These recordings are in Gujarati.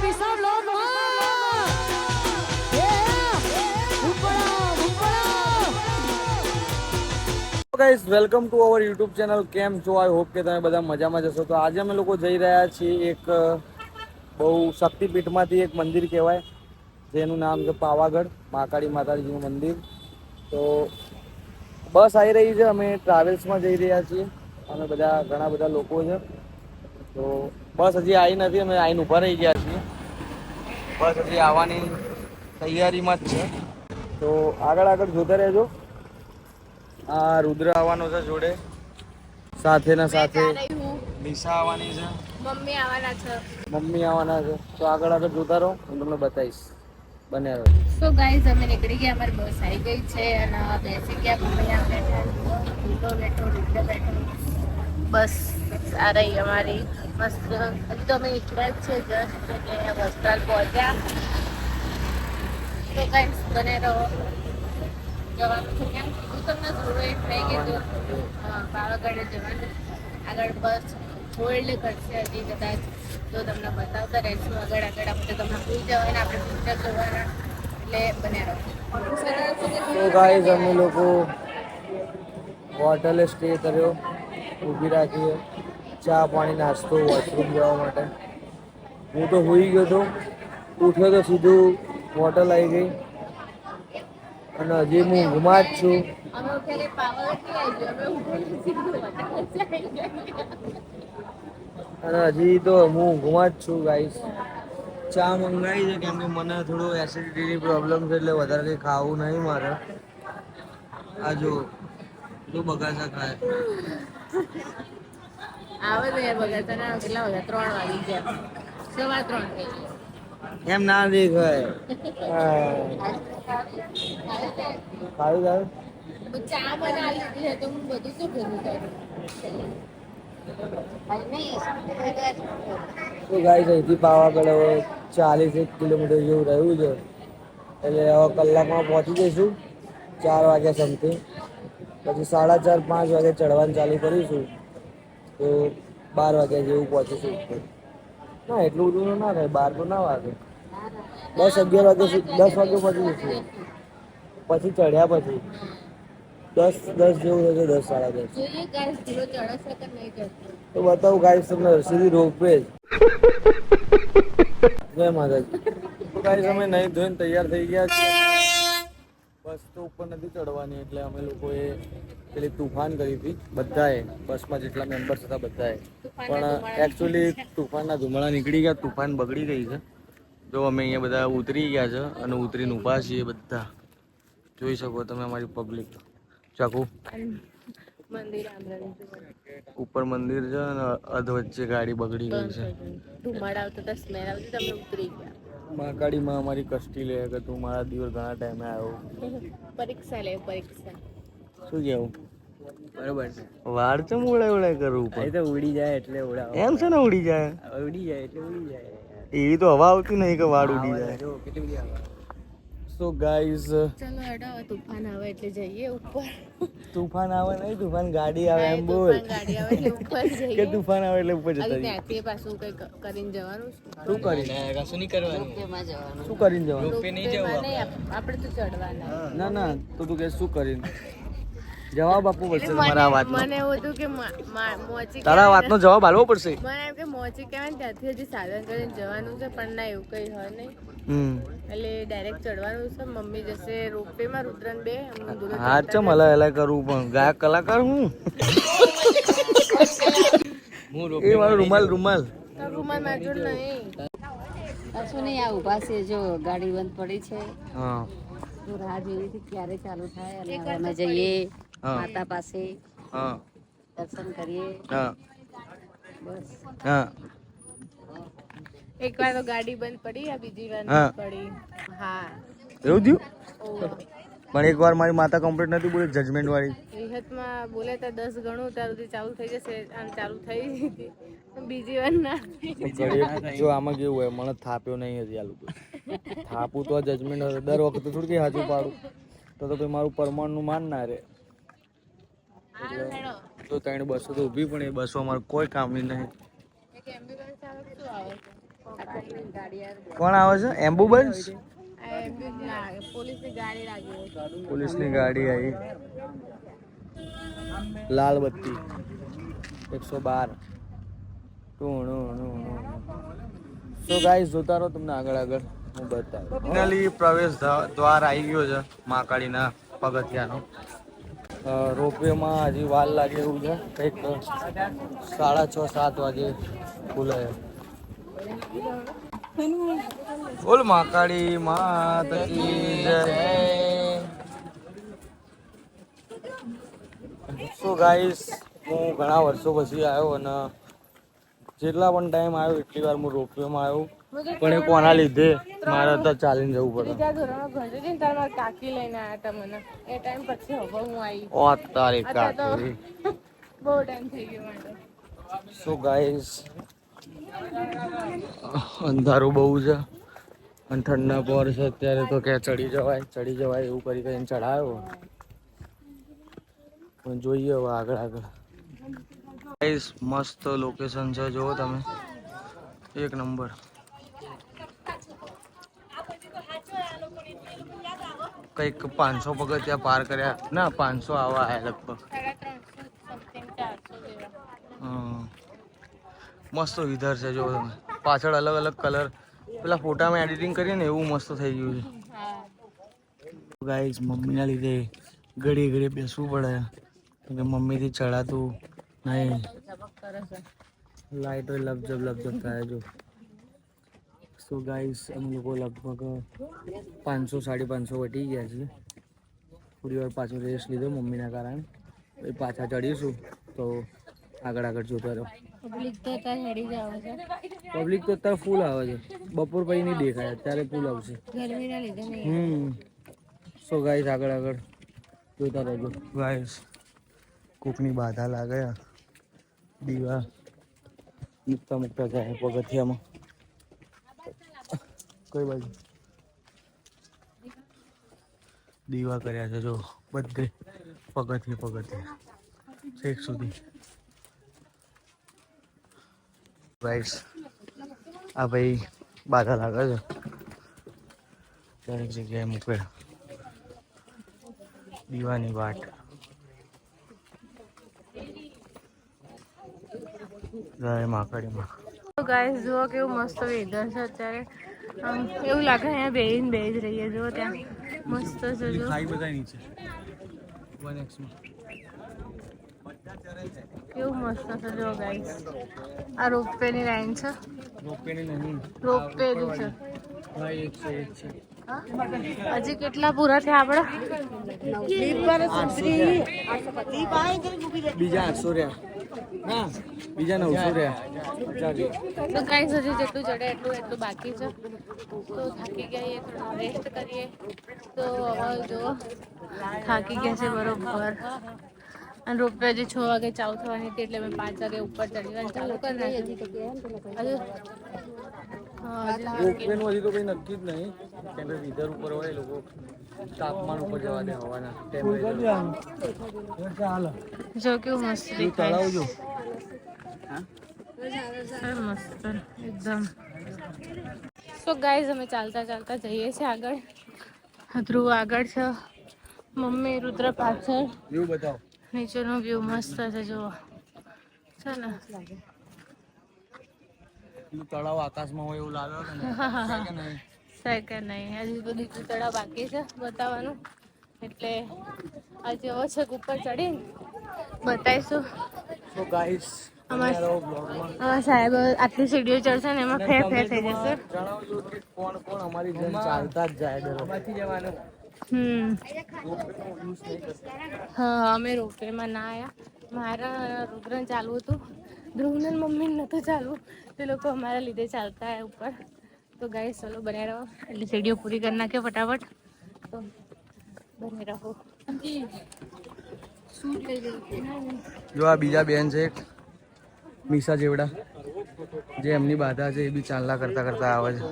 Guys welcome to our YouTube channel. કેમ છો? આઈ હોપ કે તમે બધા મજામાં જશો. તો આજે અમે લોકો જઈ રહ્યા છીએ એક બહુ શક્તિપીઠમાંથી એક મંદિર કહેવાય, જેનું નામ છે પાવાગઢ મહાકાળી માતાજીનું મંદિર. તો બસ આવી રહી છે, અમે ટ્રાવેલ્સમાં જઈ રહ્યા છીએ. અમે ઘણા બધા લોકો છે. તો બસ હજી આવી નથી, અમે આવીને ઊભા રહી ગયા છીએ. બસ હજી આવવાની તૈયારીમાં જ છે. તો આગળ જોતા રહેજો. આ રુદ્ર આવવાનો છે જોડે, સાથે ને સાથે નિશા આવવાની છે, મમ્મી આવવાના છે. તો આગળ જોતા રહો, હું તમને બતાવીશ. બને રહો. સો ગાઈઝ અમે નીકળી ગયા, અમારી બસ આવી ગઈ છે અને બેસી ગયા. મમ્મી બેઠો બસ આ રહી અમારી મસ્ત. હજી તો અમે નીકળ્યા જ છે જસ્ટ, એટલે વસ્ત્રાલ પહોંચ્યા. તો ગાઈઝ બને રહો. જવાનું છે કેમ હું તમને જોડે થઈ ગયું પાવાગઢે જવાનું. આગળ બસ હોલ્ડ કરશે હજી કદાચ, તો તમને બતાવતા રહીશું. આગળ આપણે તમને ભૂલી જવાના, આપણે પિક્ચર જોવાના, એટલે બને રહો. તો ગાઈઝ અમે લોકો હોટલે સ્ટે કર્યો, ઊભી રાખીએ ચા પાણી નાસ્તો વોશરૂમ જવા માટે. હું તો હોઈ ગયો હતો, ઉઠ્યો તો સીધું હોટલ આવી ગઈ અને હજી હું ઊંઘમાં જ છું. અને હજી તો હું ઊંઘમાં જ છું ગાઈસ. ચા મંગાવી છે કેમ કે મને થોડું એસિડિટીની પ્રોબ્લેમ છે, એટલે વધારે કંઈ ખાવું નહીં મારે. આ જો બગાસા ખાય આવે તો યાર બગાસા. કેટલા વાગ્યા? 3 વાગી ગયા, 3:15 થઈ ગયા. એમ ના દેખાય. ચા બનાવી લીધી છે તો હું બધું શું કરું? તો ગાઈસ અહીંથી પાવાગઢ હવે 40 કિલોમીટર જેવું રહ્યું છે, એટલે હવે કલાકમાં પહોંચી જઈશું. 4 વાગ્યા સમથિંગ. પછી 4:30 5 વાગે ચડવાનું ચાલુ કરીશું, તો 12 વાગ્યા જેવું પહોંચીશું ઉપર. ના એટલું બધું તો ના થાય, 12 તો ના વાગે. 10 11 વાગે 10 વાગે પહોંચી જઈશું. પછી ચડ્યા પછી 10 જેવું થશે, 10 10:30. તો બતાવું ગાઈસ તમને સીધી રોપવે જ. જય માતાજી. તો ગાઈસ અમે નહીં ધોઈને તૈયાર થઈ ગયા છીએ. બસ તો ઉપર નથી ચડવાની, એટલે અમે લોકોએ પેલી તુફાન કરી હતી બધાએ, બસમાં જેટલા મેમ્બર્સ હતા બધાએ. પણ એકચ્યુઅલી તુફાનના ધુમાડા નીકળી ગયા, તુફાન બગડી ગઈ છે. જો અમે અહીંયા બધા ઉતરી ગયા છે અને ઉતરીને ઊભા છીએ બધા. જોઈ શકો તમે અમારી પબ્લિક. ચાકુ ઉપર મંદિર છે અને અધ વચ્ચે ગાડી બગડી ગઈ છે. ધુમાડા આવતા હતા, સ્મેલ આવતી, તમે ઉતરી ગયા. મહાકાળીમાં અમારી કષ્ટી લે કે તું મારા દિવસ ઘણા ટાઈમે આવ્યો. પરીક્ષા લે પરીક્ષા. શું કેવું? બરોબર છે. વાળ ચમ ઉડાય કરવું પડે? તો ઉડી જાય એટલે ઉડાવ. એમ છે ને ઉડી જાય એટલે ઉડી જાય. એવી તો હવા આવતી નહીં કે વાળ ઉડી જાય. કેટલી બધી હવા. સો ગાઈઝ ચલો હેડો, તુફાન આવે એટલે જઈએ ઉપર. તુફાન આવે નહીં, તુફાન ગાડી આવે એમ બોલ. ગાડી આવે એટલે ઉપર જઈએ. કે તુફાન આવે એટલે ઉપર જતા રહીએ. ત્યાંથી પાછું કઈ કરીને જવાનું છે. શું કરીને? કશું નહીં કરવાનું. રોપવેમાં જવાનું. શું કરીને જવાનું? રોપવે નહીં જવાનું. આપણે તો ચડવાના. ના તું કે શું કરીને જવાબ આપવો પડશે તમારા વાતનો. મને એવું હતું કે મોચી, તારા વાતનો જવાબ આપવો પડશે. મને એમ કે મોચી કહેવાય ને ત્યાંથી હજી સાધન કરીને જવાનું છે, પણ ના એવું કઈ હોય નહીં. એટલે ડાયરેક્ટ ચડવાનું છે. મમ્મી જશે રોપવેમાં, રુદ્રન બે. હા ચમ હલા કરવું, પણ ગાયક કલાકાર હું. એ મારો રૂમાલ રૂમાલ માર જોડ નહીં. કશું નહીં, આ ઊભા છે જો ગાડી બંધ પડી છે. હા તો રાહ જોઈ હતી ક્યારે ચાલુ થાય, અને હવે અમે જઈએ માતા પાસે. હા દર્શન કરીએ. હા બસ. હા એક વાર તો ગાડી બંધ પડી, આ બીજી વાર પડી. હા એવું થયું. પણ એક વાર મારી માતા કમ્પ્લીટ નથી બોલી, જજમેન્ટ વાળી વિહતમાં બોલે તો 10 ગણું ત્યાં સુધી ચાલુ થઈ જશે. આમ ચાલુ થઈ હતી, બીજી વાર ના. જો આમાં કેવું હોય, મને થાપ્યો નહીં હજી આ લોકો. થાપું તો જજમેન્ટ દર વખતે થોડી કઈ હાજુ પાડું, તો ભાઈ મારું પરમાણનું માન ના રહે. તો 3 બસો તો ઊભી, પણ એ બસો અમારું કોઈ કામની નહીં. કોણ આવે છે? એમ્બ્યુલન્સ? પોલીસની ગાડી લાગી. પોલીસની ગાડી આવી. લાલ બત્તી 112. સો ગાઈસ જોતા રહો, તમને આગળ આગળ હું બતાવું. ફાઇનલી પ્રવેશ દ્વાર આવી ગયો છે મહાકાળીના પગથિયાનો. રોપવેમાં હજી વાર લાગે એવું છે, કંઈક 6:30-7 વાગે ખુલે. બોલ મહાકાળી માત કી જય. સો ગાઈસ હું ઘણા વર્ષો પછી આવ્યો અને જેટલા પણ ટાઈમ આવ્યો એટલી વાર હું રોપવેમાં આવ્યો, પણ એ કોના લીધે મારે તો ચાલીને જવું પડે. કાકી લઈને આવ્યા હતા મને એ ટાઈમ પછી હવે હું આવી. ઓ તારી કાકી, બહુ ટાઈમ થઈ ગયો માટે. સો ગાઈસ અંધારું બહુ છે અને ઠંડા પર છે અત્યારે, તો ક્યાં ચડી જવાય એવું કરી કરીને ચડાયો. પણ જોઈએ હવે આગળ આગળ. ગાઈસ મસ્ત લોકેશન છે, જુઓ તમે, એક નંબર. કંઈક 500 પગથિયા પાર કર્યા, ના 500 આવા આયા લગભગ. મસ્ત વિધર છે, જો તમે પાછળ અલગ અલગ કલર, પેલા ફોટામાં એડિટિંગ કરીએ ને એવું મસ્ત થઈ ગયું છે. ગાઈસ મમ્મીના લીધે ઘડીએ બેસવું પડે, કે મમ્મીથી ચડાતું નહીં. લાઈટો લપઝપ થાય જો. સો ગાઈસ અમે લોકો લગભગ 500-550 વટી ગયા છીએ. થોડી વાર પાછો રેસ્ટ લીધો મમ્મીના કારણે, પછી પાછા ચડીશું તો આગળ જોતા રહો. પબ્લિક તો અત્યારે ફૂલ આવે છે, બપોર પછી નહીં દેખાય, અત્યારે ફૂલ આવશે ગરમીના લીધે. સો ગાઈસ આગળ જોતા રહેજો. ગાઈસ કોકની બાધા લાગે, દીવા મૂકતા જાય પગથિયામાં. કઈ બાજુ દીવા કર્યા છે જો, બધે પગથિયે છેક સુધી. ગાઈસ આ ભાઈ બાધા લાગે છે, દરેક જગ્યાએ મૂકે દીવાની વાટ. જય મહાકાળીમાં. ગાઈસ જુઓ કેવું મસ્ત વેધર છે અત્યારે. એવું લાગે અહીંયા બેહીને જ રહીએ. જુઓ ત્યાં મસ્ત છે, જો ખાઈ બધા નીચે 1x માં કેવું મસ્ત છે. જો ગાઈસ આ રોપવેની લાઈન છે. રોપવેની નહીં, રોપવેની છે. હા એક છે. હજી કેટલા પૂરા થયા આપડે? બીજા 800 રહ્યા, ના બીજા 900 રહ્યા. તો ગાઈસ હજી જેટલું ચડે એટલું બાકી છે. તો થાકી ગયા, થોડો રેસ્ટ કરીએ. તો હવે જો થાકી ગયા છે બરોબર. અને રોપવે હજી 6 વાગે ચાલુ થવાની હતી, એટલે મેં 5 વાગે ઉપર ચડવાનું ચાલુ કરી નાખ્યું. રોપવેનું હજી તો કંઈ નક્કી જ નહીં, કેમ કે વિધર ઉપર હોય, લોકો તાપમાન ઉપર જવા દે હવાના ટેમ્પરેચર. જો કેવું મસ્ત તળાવ જો મસ્ત એકદમ. સો ગાઈઝ અમે ચાલતા જઈએ છીએ આગળ. ધ્રુવ આગળ છે, મમ્મી રુદ્ર પાછળ. વ્યૂ બતાવો, નીચેનો વ્યૂ મસ્ત છે, જુઓ છે ને. તળાવ આકાશમાં હોય એવું લાગે છે કે નહીં? હજી તો બીજું તળાવ બાકી છે બતાવવાનું, એટલે આજે એવો છે કે ઉપર ચડીને બતાવીશું. સો ગાઈસ અમારા સાહેબ આટલી સીડીઓ ચડશે ને એમાં ફેર થઈ જશે. જણાવજો કે કોણ અમારી જેમ ચાલતા જ જાય દરવાજેથી જવાનું. હા અમે રોપવેમાં ના આવ્યા. મારા રુદ્રને ચાલવું હતું, ધ્રુવને મમ્મીને નહોતું ચાલવું, તે લોકો અમારા લીધે ચાલતા આવ્યા ઉપર. તો ગાઈસ ચલો બને રહો, એટલે સીડીઓ પૂરી કરી નાખ્યો ફટાફટ. તો બને રહો. જો આ બીજા બેન છે મીસા જેવડા, જે એમની બાધા છે એ બી ચાલના કરતા આવે છે.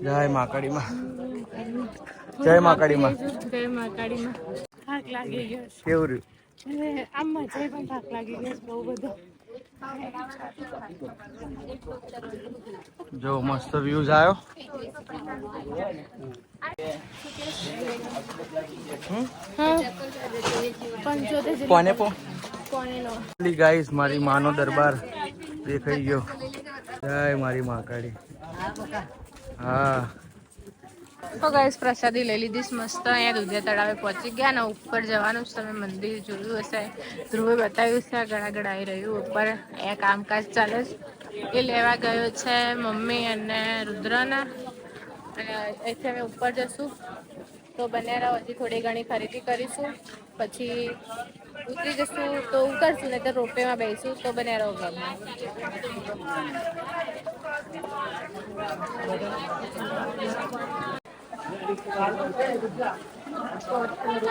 જય મહાકાળીમાં, જય મહાકાળીમાં. થાક લાગી ગયો છે. કેવું રહ્યું? આમ મજા પણ થાક લાગી ગયો છે બહુ બધો. જો મસ્ત વ્યૂઝ આવ્યો. કોને પો ગાઈસ મારી માનો દરબાર દેખાઈ ગયો. જય મારી મહાકાળી. હા તો ગાઈસ પ્રસાદી લઈ લીધી મસ્ત. અહીંયા દુધિયા તળાવે પહોંચી ગયા ને ઉપર જવાનું છે. તમે મંદિર જોયું હશે, ધ્રુવે બતાવ્યું છે. ઘણા ઘણા આવી રહ્યું ઉપર. અહીંયા કામકાજ ચાલે છે એ લેવા ગયો છે મમ્મી અને રુદ્રના. અને અહીંથી અમે ઉપર જશું તો બને રહો. હજી થોડી ઘણી ખરીદી કરીશું પછી ઉતરી જશું તો ઉતરશું, ને તો રોપેમાં બેસીશું તો બને રહો ઘરમાં.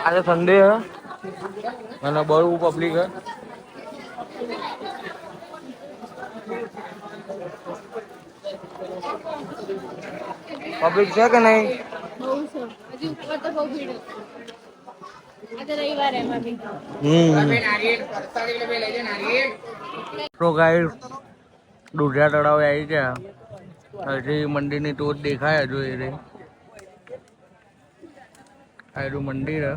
આજે સન્ડે હે અને બહુ પબ્લિક હે. પબ્લિક છે કે નહીં? બહુ છે હજી ઉપર તો બહુ ભીડ હતી. આજે રવિવાર એમાં બી. તો ગાઈસ દુધિયા તળાવે આવી ગયા. હજી મંદિરની ટોચ દેખાય હજુ એ રહી. આ એનું મંદિર હે.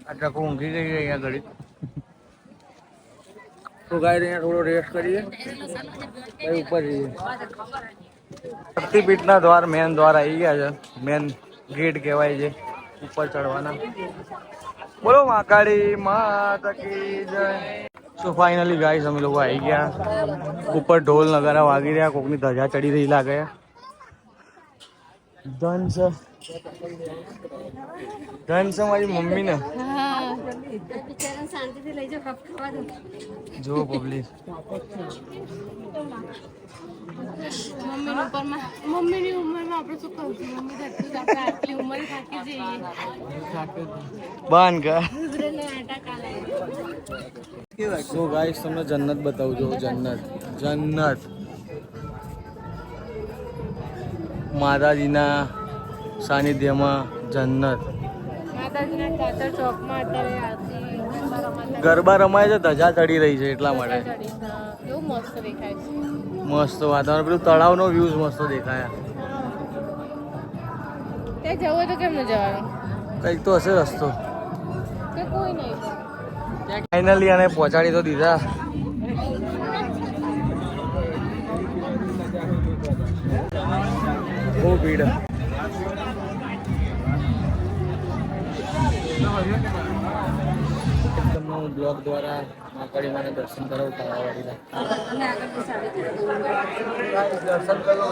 આ ચકો ઊંઘી ગઈ છે અહીંયા ઘડી. તો ગાઈસ અહીંયા થોડો રેસ્ટ કરીએ પછી ઉપર જઈએ. શક્તિપીઠના દ્વાર મેન દ્વાર આવી ગયા છે. મેન ગેટ કહેવાય છે ઉપર ચડવાના. બોલો મહાકાળી માતા કી જય. સો ફાઇનલી ગાઈસ અમે લોકો આવી ગયા. ઉપર ઢોલ નગારા વાગી રહ્યા. કોકની ધજા ચડી રહી લાગે. ધન છે મારી મમ્મી ને. જો પબ્લિક મમ્મીની ઉંમરમાં આપણે શું કહું છું? મમ્મી તો આપણે આટલી ઉંમરે થાકી જઈએ. બાન કા સો ગાઈસ તમને જન્નત બતાવું જો. જન્નત માતાજીના સાનિધ્યમાં જન્નત. માતાજીના ચાચર ચોકમાં અત્યારે આરતી ગરબા રમાય છે. ધજા ચડી રહી છે એટલા માટે. એવું મસ્ત દેખાય છે. મસ્ત વાતાવરણ. પેલું તળાવનો વ્યૂઝ મસ્ત દેખાય. ત્યાં જવું હોય તો કેમ ન જવાનું? કંઈક તો હશે રસ્તો. કે કોઈ નહીં. ફાઇનલી આને પહોંચાડી તો દીધા. બહુ ભીડ. તમને હું બ્લોગ દ્વારા મહાકાળી માને દર્શન કરાવતા દર્શન કરો.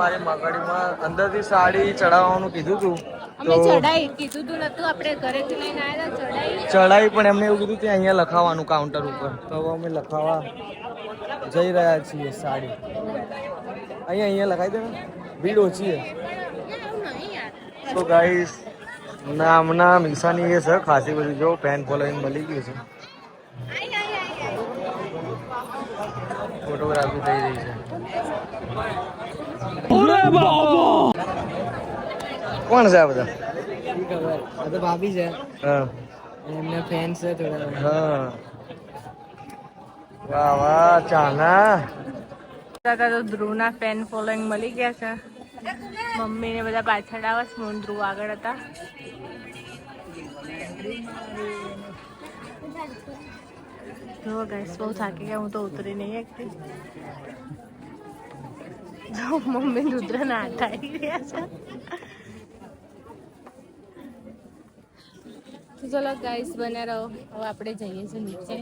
મારી મહાકાળીમાં અંદરથી સાડી ચડાવવાનું કીધું હતું. અમે ચડાઈ કીધું તું નતું, આપણે ઘરેથી લઈને આવ્યા ચડાઈ પણ એમને એવું કીધું કે અહીંયા લખાવાનું કાઉન્ટર ઉપર. તો હવે અમે લખાવા જઈ રહ્યા છીએ સાડી. અહીંયા લખાઈ દે ને. ભીડ ઓછી છે. તો ગાઈસ નામના નિશાની એ છે ખાસી બધી. જો ફેન ફોલોઈંગ મળી ગયું છે. ફોટોગ્રાફી થઈ રહી છે. કોણ છે આ બધા? આ તો ભાભી છે. હા એમના ફેન છે થોડા. હા વાહ વાહ ચાના. તો ધ્રુવના ફેન ફોલોઈંગ મળી ગયા છે. મમ્મી ને બધા પાછળ આવે છે. હું ધ્રુવ આગળ હતા. જો ગાઈસ બહુ થાકી ગયા. હું તો ઉતરી નહીં એકથી. જો મમ્મી રુદ્રના હાથ આવી રહ્યા છે. તો ચલો ગાઈસ બને રહો. હવે આપણે જઈએ છીએ નીચે.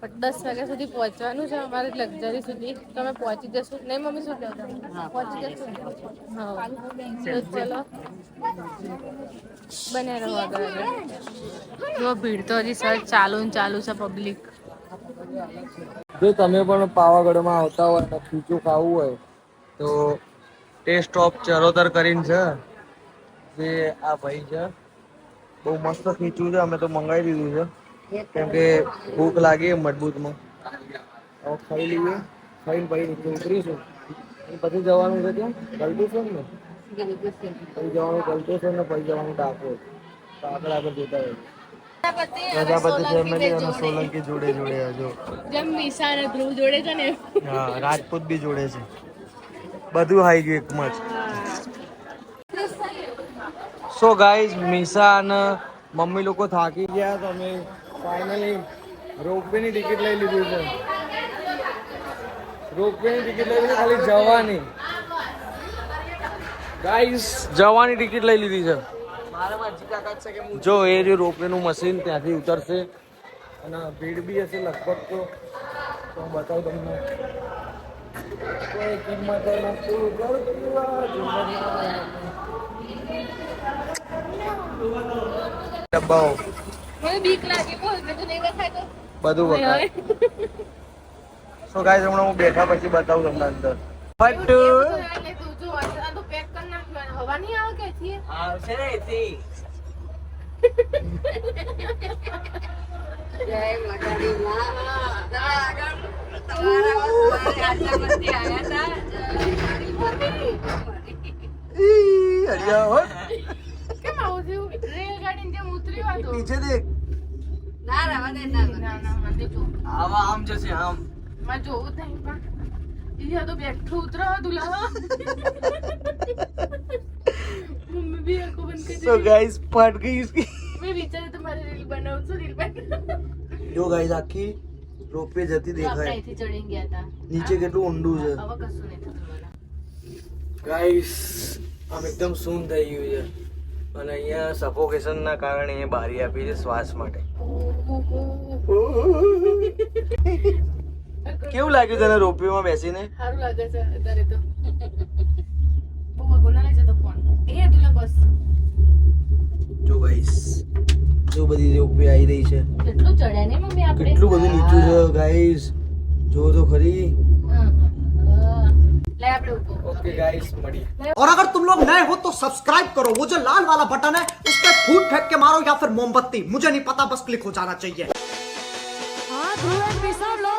પણ 10 વાગ્યા સુધી પહોંચવાનું છે અમારે લક્ઝરી સુધી. તો અમે પહોંચી જશું. નહીં મમ્મી શું કહો? પહોંચી જશું. હા તો ચલો બને રહો આગળ. જો ભીડ તો હજી સર ચાલુ છે પબ્લિક. જો તમે પણ પાવાગઢમાં આવતા હોય અને ખીચું ખાવું હોય તો ટેસ્ટ ઓફ ચરોતર કરીને છે. જે આ ભાઈ છે બહુ મસ્ત ખીચું છે. અમે તો મંગાવી દીધું છે કેમ કે ભૂખ લાગી મજબૂતમાં. હવે ખાઈ લઈએ. ખાઈને પછી નીચે ઉતરીશું. પછી જવાનું છે ત્યાં ગલટેશ્વર ને. પછી જવાનું ગલટેશ્વર ને પછી જવાનું ડાકોર. તો આગળ જતા હોય. પ્રજાપતિ ફેમિલી અને સોલંકી જોડે જોડે જો જેમ વિશા અને ધ્રુવ જોડે છે ને હા રાજપૂત બી જોડે છે બધું આવી ગયું એકમાં જ સો ગાઈઝ મીસા અને મમ્મી લોકો થાકી ગયા તો અમે ફાઇનલી રોપવેની ટિકિટ લઈ લીધી છે રોપવેની ટિકિટ લઈ લીધી ખાલી જવાની ગાઈઝ જવાની ટિકિટ લઈ લીધી છે જો એ જે રોપવેનું મશીન ત્યાંથી ઉતરશે અને ભીડ બી હશે લગભગ તો હું બતાવું તમને કોઈ કિંમત નથી ડબ્બાઓ મને બીક લાગે બોલ બધું નહીં બતાય તો બધું વખાય સો ગાઈસ હમણાં હું બેઠા પછી બતાવું તમને અંદર ફટ એટલે તું જો આ તો પેક કરી નાખ્યું હવા નહીં આવે કે થી આવશે ને એથી જય માતાજી માં તમારા આટલામાંથી આયા હતા હરિયા હો કેમ આવું થયું રેલગાડી જેમ ઉતર્યું આ તો પીછે દેખ ના રવા દે ના ના ના મને જો આવા આમ જશે આમ માં જોવું નહીં પણ ઈયા તો બેઠું ઉતરો દુલા મમ્મી भी आंखों बंद कर સો ગાઈસ ફટ ગઈ इसकी मैं विचार तुम्हारी रील बनाऊं तो रील बना જો ગાઈસ આખી રોપવે જતી આપણે દેખાય અહીંથી ચડી ગયા હતા નીચે કેટલું ઊંડું છે હવે કશું નહીં થતું મને ગાઈસ આમ એકદમ સૂન થઈ ગયું છે અને અહીંયા સફોકેશન ના કારણે એ બારી આપી છે શ્વાસ માટે કેવું લાગ્યું તને રોપવેમાં બેસીને સારું લાગે છે અત્યારે તો બહુ બોલા નહીં જતો ફોન એ તુલા બસ જો ગાઈસ જો બધી રોપવે આવી રહી છે કેટલું ચડ્યા ને મમ્મી આપણે કેટલું બધું નીચું છે ગાઈસ જો તો ખરી લે આપણે ઉપર ઓકે ગાઈસ મળી और अगर तुम लोग नए हो तो सब्सक्राइब करो वो जो लाल वाला बटन है उस पर फूट फेंक के मारो या फिर मोमबत्ती मुझे नहीं पता बस क्लिक हो जाना चाहिए હા ધ્રુવ વિશાલ લો